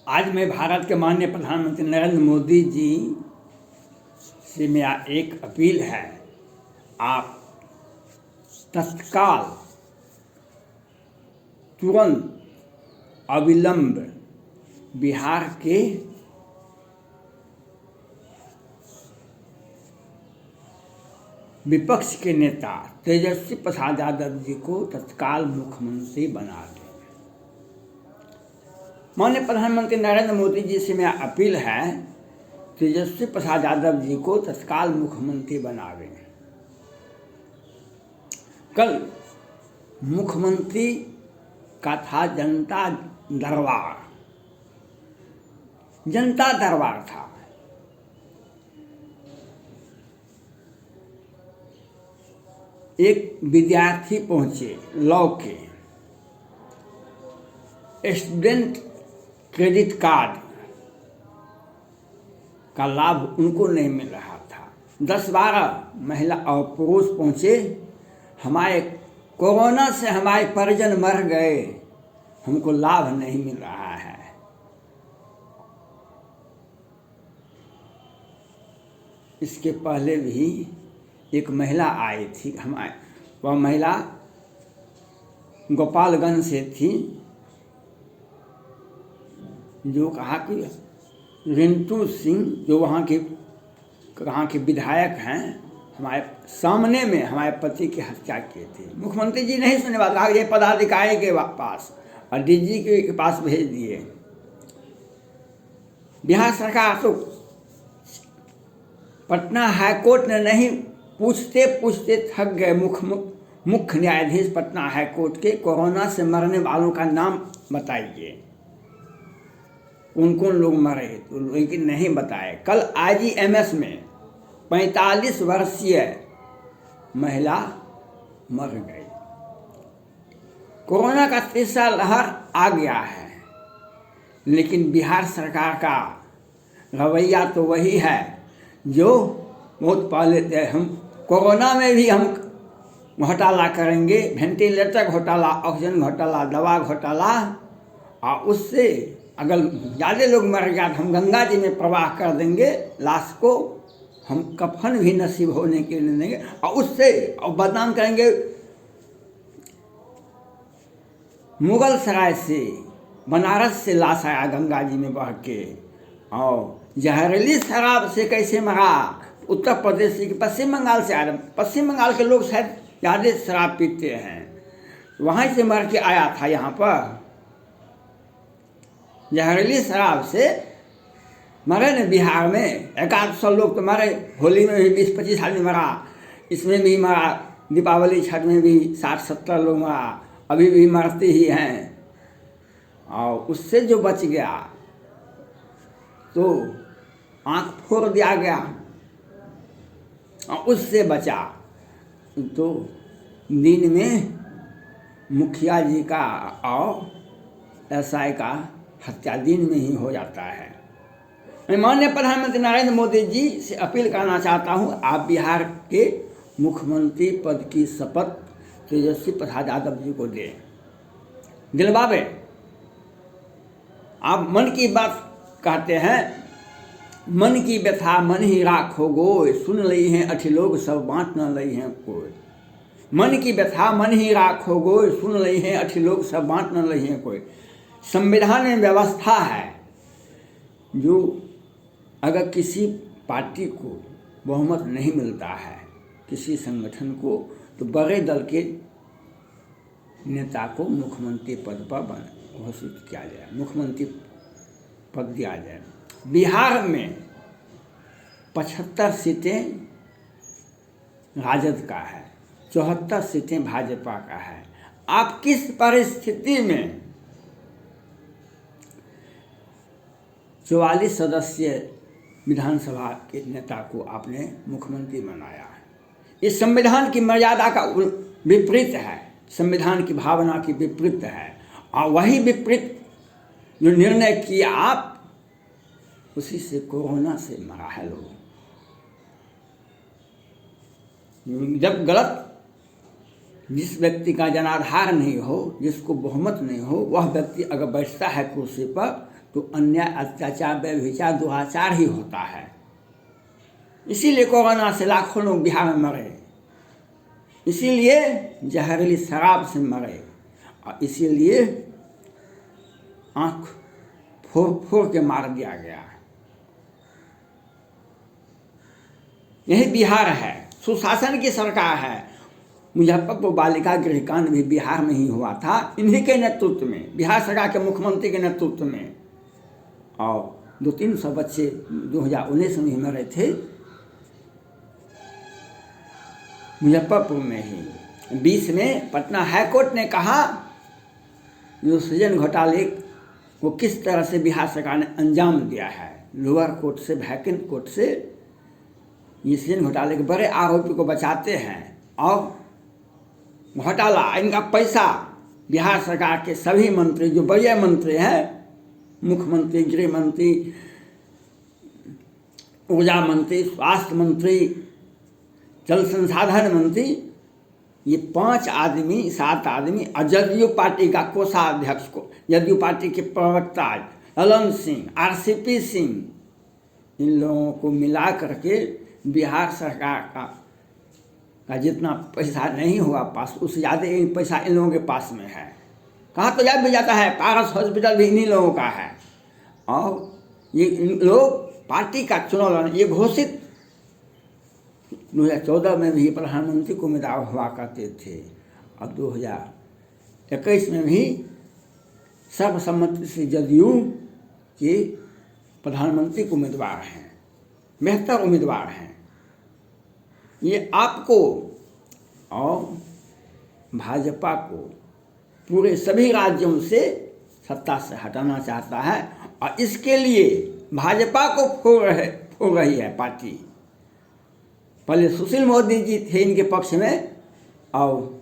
आज मैं भारत के माननीय प्रधानमंत्री नरेंद्र मोदी जी से मेरा एक अपील है, आप तत्काल तुरंत अविलंब बिहार के विपक्ष के नेता तेजस्वी प्रसाद यादव जी को तत्काल मुख्यमंत्री बना दें। माननीय प्रधानमंत्री नरेंद्र मोदी जी से मेरा अपील है, तेजस्वी प्रसाद यादव जी को तत्काल मुख्यमंत्री बनावें। कल मुख्यमंत्री का था जनता दरबार था। एक विद्यार्थी पहुंचे लॉ के, स्टूडेंट क्रेडिट कार्ड का लाभ उनको नहीं मिल रहा था। 10-12 महिला और पुरुष पहुंचे, हमारे कोरोना से हमारे परिजन मर गए, हमको लाभ नहीं मिल रहा है। इसके पहले भी एक महिला आई थी, वह महिला गोपालगंज से थी, जो कहा कि रिंटू सिंह जो वहाँ के विधायक हैं, हमारे सामने में हमारे पति की हत्या किए थे। मुख्यमंत्री जी नहीं सुने बात, कहा ये पदाधिकारी के पास और डीजी के पास भेज दिए। बिहार सरकार तो पटना हाईकोर्ट ने नहीं पूछते पूछते थक गए। मुख्य न्यायाधीश पटना हाईकोर्ट के, कोरोना से मरने वालों का नाम बताइए, कौन कौन लोग मरे, तो लेकिन नहीं बताए। कल IGMS में 45 वर्षीय महिला मर गई। कोरोना का तीसरा लहर आ गया है, लेकिन बिहार सरकार का रवैया तो वही है जो बहुत पहले थे। हम कोरोना में भी हम घोटाला करेंगे, वेंटिलेटर घोटाला, ऑक्सीजन घोटाला, दवा घोटाला, और उससे अगर ज़्यादा लोग मर गया तो हम गंगा जी में प्रवाह कर देंगे, लाश को हम कफन भी नसीब होने के लिए देंगे, और उससे बदनाम करेंगे। मुगल सराय से बनारस से लाश आया गंगा जी में बह के, और जहरीली शराब से कैसे मरा, उत्तर प्रदेश से, पश्चिम बंगाल से आया। पश्चिम बंगाल के लोग शायद ज़्यादा शराब पीते हैं, वहाँ से मर के आया था यहाँ पर। जहरीली शराब से मरे न बिहार में 100 लोग तो मरे। होली में भी 20-25 आदमी मरा, इसमें भी मरा, दीपावली छठ में भी 60-70 लोग मरा, अभी भी मरते ही हैं। और उससे जो बच गया तो आँख फोड़ दिया गया, और उससे बचा तो दिन में मुखिया जी का और SI का हत्या दिन में ही हो जाता है। मैं माननीय प्रधानमंत्री नरेंद्र मोदी जी से अपील करना चाहता हूँ, आप बिहार के मुख्यमंत्री पद की शपथ तेजस्वी प्रसाद यादव जी को दें, दिलवावे। आप मन की बात कहते हैं, मन की व्यथा मन ही राख हो गोय, सुन लई हैं अठी लोग सब बाँट न लई हैं कोई। मन की व्यथा मन ही राख हो गोय, सुन लई हैं अठी लोग सब बाँट न लई हैं कोई। संविधान में व्यवस्था है जो अगर किसी पार्टी को बहुमत नहीं मिलता है, किसी संगठन को, तो बड़े दल के नेता को मुख्यमंत्री पद पर घोषित किया जाए, मुख्यमंत्री पद दिया जाए। बिहार में 75 सीटें राजद का है, 74 सीटें भाजपा का है। आप किस परिस्थिति में 44 सदस्यीय विधानसभा के नेता को आपने मुख्यमंत्री बनाया है? इस संविधान की मर्यादा का विपरीत है, संविधान की भावना की विपरीत है, और वही विपरीत जो निर्णय किया आप, उसी से कोरोना से मरा है लोग। जब गलत जिस व्यक्ति का जनाधार नहीं हो, जिसको बहुमत नहीं हो, वह व्यक्ति अगर बैठता है कुर्सी पर तो अन्याय, अत्याचार, व्यभिचार, दुराचार ही होता है। इसीलिए कोरोना से लाखों लोग बिहार में मरे, इसीलिए जहरीली शराब से मरे, और इसीलिए आँख फोड़ फोड़ के मार दिया गया। यही बिहार है, सुशासन की सरकार है। मुजफ्फरपुर बालिका गृहकांड भी बिहार में ही हुआ था, इन्हीं के नेतृत्व में, बिहार सरकार के मुख्यमंत्री के नेतृत्व में। और 200-300 बच्चे 2019 में ही मरे थे मुजफ्फरपुर में ही। 20 में पटना हाईकोर्ट ने कहा जो सृजन घोटाले को किस तरह से बिहार सरकार ने अंजाम दिया है, लोअर कोर्ट से, वैकेंट कोर्ट से ये सृजन घोटाले के बड़े आरोपी को बचाते हैं। और घोटाला, इनका पैसा बिहार सरकार के सभी मंत्री, जो बड़े मंत्री हैं, मुख्यमंत्री, गृह मंत्री, ऊर्जा मंत्री, स्वास्थ्य मंत्री, जल संसाधन मंत्री, ये 5 आदमी 7 आदमी, और जदयू पार्टी का कोषाध्यक्ष को, जदयू पार्टी के प्रवक्ता ललन सिंह, RCP सिंह, इन लोगों को मिला करके बिहार सरकार का जितना पैसा नहीं हुआ पास, उससे ज़्यादा पैसा इन लोगों के पास में है। कहाँ तो जब भी जाता है, पारस हॉस्पिटल भी इन्हीं लोगों का है। और ये इन लोग पार्टी का चुनाव लड़ने, ये घोषित 2014 में भी प्रधानमंत्री को उम्मीदवार हुआ करते थे, और 2021 में भी सर्वसम्मति से जदयू के प्रधानमंत्री को उम्मीदवार हैं, बेहतर उम्मीदवार हैं। ये आपको और भाजपा को पूरे सभी राज्यों से सत्ता से हटाना चाहता है, और इसके लिए भाजपा को फोड़ रही है पार्टी। पहले सुशील मोदी जी थे इनके पक्ष में, और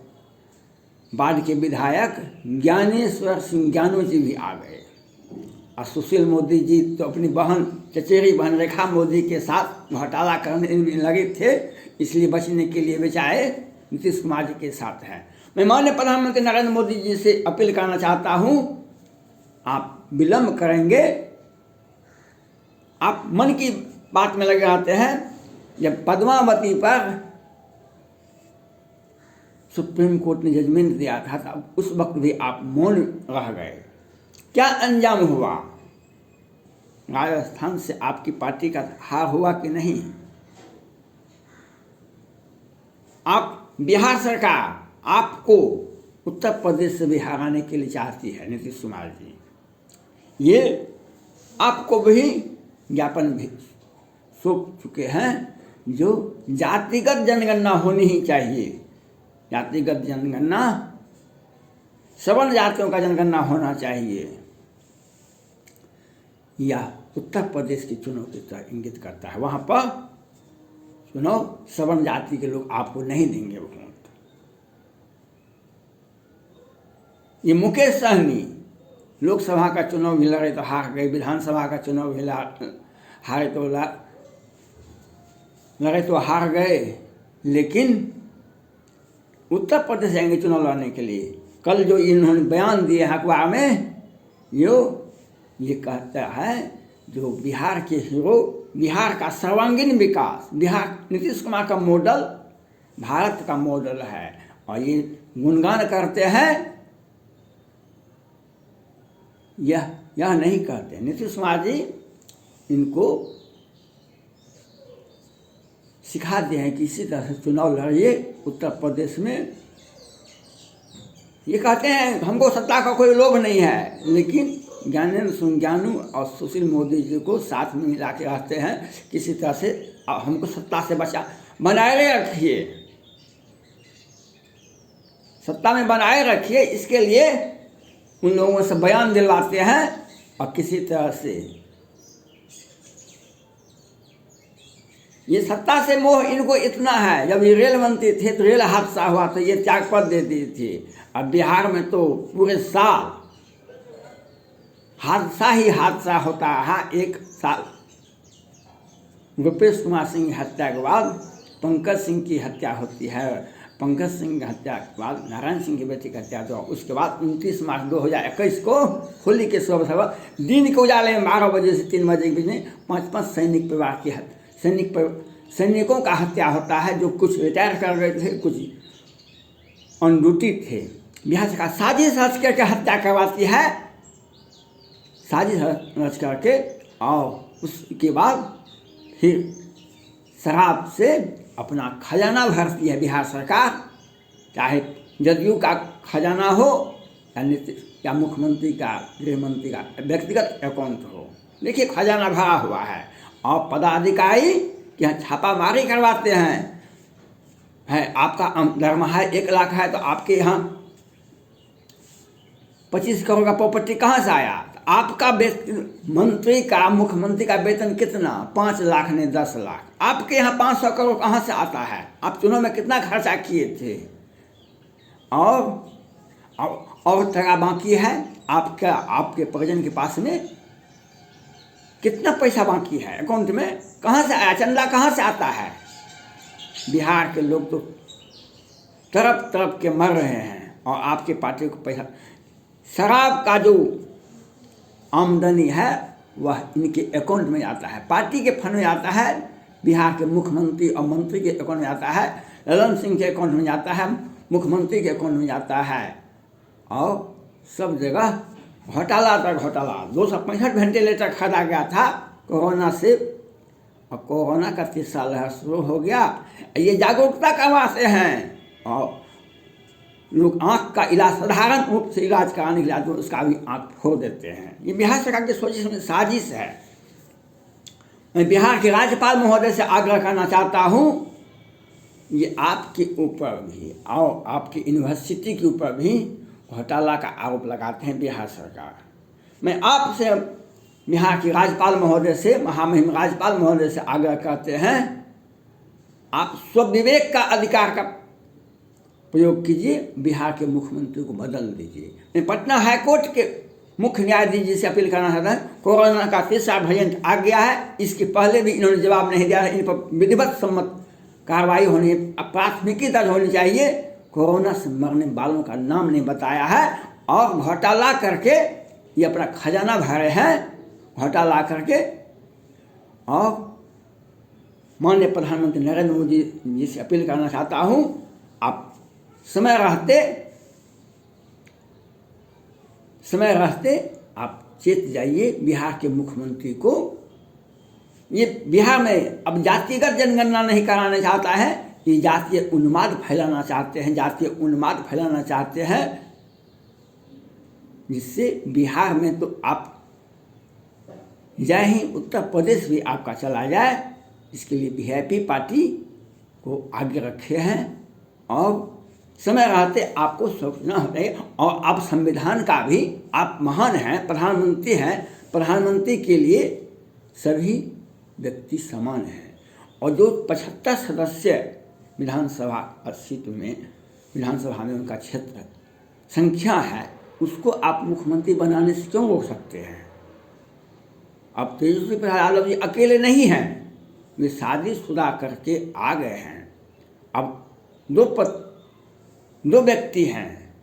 बाद के विधायक ज्ञानेश्वर सिंह ज्ञानू जी भी आ गए। और सुशील मोदी जी तो अपनी बहन, चचेरी बहन रेखा मोदी के साथ घोटाला करने में लगे थे, इसलिए बचने के लिए बेचारे नीतीश कुमार जी के साथ है। मैं माननीय प्रधानमंत्री नरेंद्र मोदी जी से अपील करना चाहता हूँ, आप विलम्ब करेंगे, आप मन की बात में लगे रहते हैं। जब पद्मावती पर सुप्रीम कोर्ट ने जजमेंट दिया था, तब उस वक्त भी आप मौन रह गए। क्या अंजाम हुआ? राजस्थान से आपकी पार्टी का हार हुआ कि नहीं? आप, बिहार सरकार आपको उत्तर प्रदेश से बिहार आने के लिए चाहती है, नीतीश कुमार जी। ये आपको भी ज्ञापन भी सौंप चुके हैं, जो जातिगत जनगणना होनी ही चाहिए। जातिगत जनगणना, सवर्ण जातियों का जनगणना होना चाहिए। यह उत्तर प्रदेश की चुनाव की तरह इंगित करता है। वहाँ पर चुनाव सवर्ण जाति के लोग आपको नहीं देंगे वोट। ये मुकेश सहनी लोकसभा का चुनाव भी लड़े तो हार गए, विधानसभा का चुनाव भी लड़े तो हार गए, लेकिन उत्तर प्रदेश जाएंगे चुनाव लड़ने के लिए। कल जो इन्होंने बयान दिए अखबार में, ये कहता है जो बिहार के हीरो, बिहार का सर्वांगीण विकास, बिहार नीतीश कुमार का मॉडल भारत का मॉडल है, और ये गुणगान करते हैं। यह नहीं कहते नीतीश कुमार जी, इनको सिखाते हैं कि इसी तरह से चुनाव लड़िए उत्तर प्रदेश में। ये कहते हैं हमको सत्ता का कोई लोभ नहीं है, लेकिन ज्ञानेंद्र सिंह ज्ञानू और सुशील मोदी जी को साथ में मिला के रहते हैं, किसी तरह से हमको सत्ता से बनाए रखिए, सत्ता में बनाए रखिए। इसके लिए उन लोगों से बयान दिलवाते हैं, और किसी तरह से ये सत्ता से मोह इनको इतना है। जब ये रेल मंत्री थे तो रेल हादसा हुआ तो ये त्यागपत्र दे दी थी। अब बिहार में तो पूरे साल हादसा ही हादसा होता है। एक साल रुपेश कुमार सिंह की हत्या के बाद पंकज सिंह की हत्या होती है, पंकज सिंह की हत्या के बाद नारायण सिंह की बेटी की हत्या हुआ। उसके बाद 29 मार्च 2021 को होली के शुभ अवसर दिन के उजाले में 12 बजे से 3 बजे के बीच में 5 सैनिक परिवार की सैनिकों का हत्या होता है, जो कुछ रिटायर कर गए थे, कुछ ऑन ड्यूटी थे। बिहार सरकार साजिश रच करके हत्या करवाती है, साजिश रच करके, और उसके बाद फिर शराब से अपना खजाना भरती है बिहार सरकार, चाहे जदयू का खजाना हो या नीतीश या मुख्यमंत्री का, गृह मंत्री का व्यक्तिगत अकाउंट हो। देखिए खजाना भरा हुआ है, और पदाधिकारी यहाँ छापामारी करवाते हैं। आपका दरमाहा 1 लाख है तो आपके यहाँ 25 करोड़ का प्रॉपर्टी कहाँ से आया? तो आपका मंत्री का, मुख्यमंत्री का वेतन कितना? 5 लाख ने 10 लाख। आपके यहाँ 500 करोड़ कहाँ से आता है? आप चुनाव में कितना खर्चा किए थे? और टका बाकी है आपका, आपके परिजन के पास में कितना पैसा बाकी है अकाउंट में? कहाँ से आया? चंदा कहाँ से आता है? बिहार के लोग तो तरफ तरफ के मर रहे हैं, और आपके पार्टी को पैसा, शराब का जो आमदनी है वह इनके अकाउंट में आता है, पार्टी के फंड में आता है, बिहार के मुख्यमंत्री और मंत्री के अकाउंट में आता है, ललन सिंह के अकाउंट में जाता है, मुख्यमंत्री के अकाउंट में जाता है, और सब जगह घोटाला पर घोटाला। 265 वेंटिलेटर खरीदा गया था कोरोना से, और कोरोना का 3रा लहर शुरू हो गया। ये जागरूकता करवाते हैं, और लोग आँख का इलाज, साधारण रूप से इलाज कराने के लिए तो उसका भी आँख फोड़ देते हैं। ये बिहार सरकार की सोची में साजिश है। मैं बिहार के राज्यपाल महोदय से आग्रह करना चाहता हूँ, ये आपके ऊपर भी और आपकी यूनिवर्सिटी के ऊपर भी घोटाला का आरोप लगाते हैं बिहार सरकार। मैं आपसे, बिहार के राज्यपाल महोदय से, महामहिम राज्यपाल महोदय से आग्रह करते हैं, आप स्वविवेक का अधिकार का प्रयोग कीजिए, बिहार के मुख्यमंत्री को बदल दीजिए। मैं पटना हाईकोर्ट के मुख्य न्यायाधीश जी से अपील करना चाहता है, कोरोना का 3रा वेरिएंट आ गया है, इसके पहले भी इन्होंने जवाब नहीं दिया है, इन पर विधिवत सम्मत कार्रवाई होनी, प्राथमिकी दर्ज होनी चाहिए। कोरोना से मरने वालों का नाम नहीं बताया है, और घोटाला करके ये अपना खजाना भरे हैं, घोटाला करके। और माननीय प्रधानमंत्री नरेंद्र मोदी जी से अपील करना चाहता हूँ, आप समय रहते आप चेत जाइए बिहार के मुख्यमंत्री को। ये बिहार में अब जातिगत जनगणना नहीं कराना चाहता है, ये जातीय उन्माद फैलाना चाहते हैं, जातीय उन्माद फैलाना चाहते हैं, जिससे बिहार में तो आप जय ही उत्तर प्रदेश भी आपका चला जाए। इसके लिए वीआईपी पार्टी को आगे रखे हैं, और समय रहते आपको सोचना होता है। और आप संविधान का भी, आप महान हैं, प्रधानमंत्री हैं, प्रधानमंत्री के लिए सभी व्यक्ति समान हैं। और जो 75 सदस्य विधानसभा सीट में, विधानसभा में उनका क्षेत्र संख्या है, उसको आप मुख्यमंत्री बनाने से क्यों रोक सकते हैं? अब तेजस्वी प्रसाद यादव जी अकेले नहीं हैं, वे शादीशुदा करके आ गए हैं। अब 2 व्यक्ति हैं।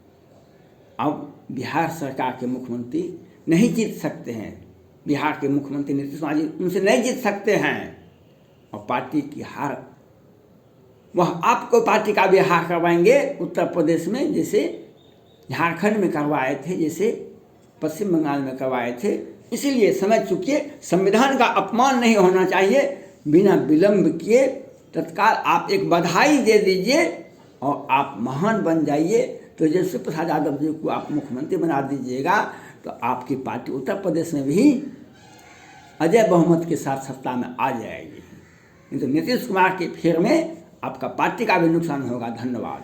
अब बिहार सरकार के मुख्यमंत्री नहीं जीत सकते हैं, बिहार के मुख्यमंत्री नीतीश कुमार जी उनसे नहीं जीत सकते हैं, और पार्टी की हार, वह आपको पार्टी का भी हार करवाएंगे उत्तर प्रदेश में, जैसे झारखंड में करवाए थे, जैसे पश्चिम बंगाल में करवाए थे। इसीलिए समझ चुकिए, संविधान का अपमान नहीं होना चाहिए। बिना विलंब किए तत्काल आप एक बधाई दे दीजिए, और आप महान बन जाइए। तो तेजस्वी प्रसाद यादव जी को आप मुख्यमंत्री बना दीजिएगा, तो आपकी पार्टी उत्तर प्रदेश में भी अजय बहुमत के साथ सत्ता में आ जाएगी। नहीं तो नीतीश कुमार के फेर में आपका पार्टी का भी नुकसान होगा। धन्यवाद।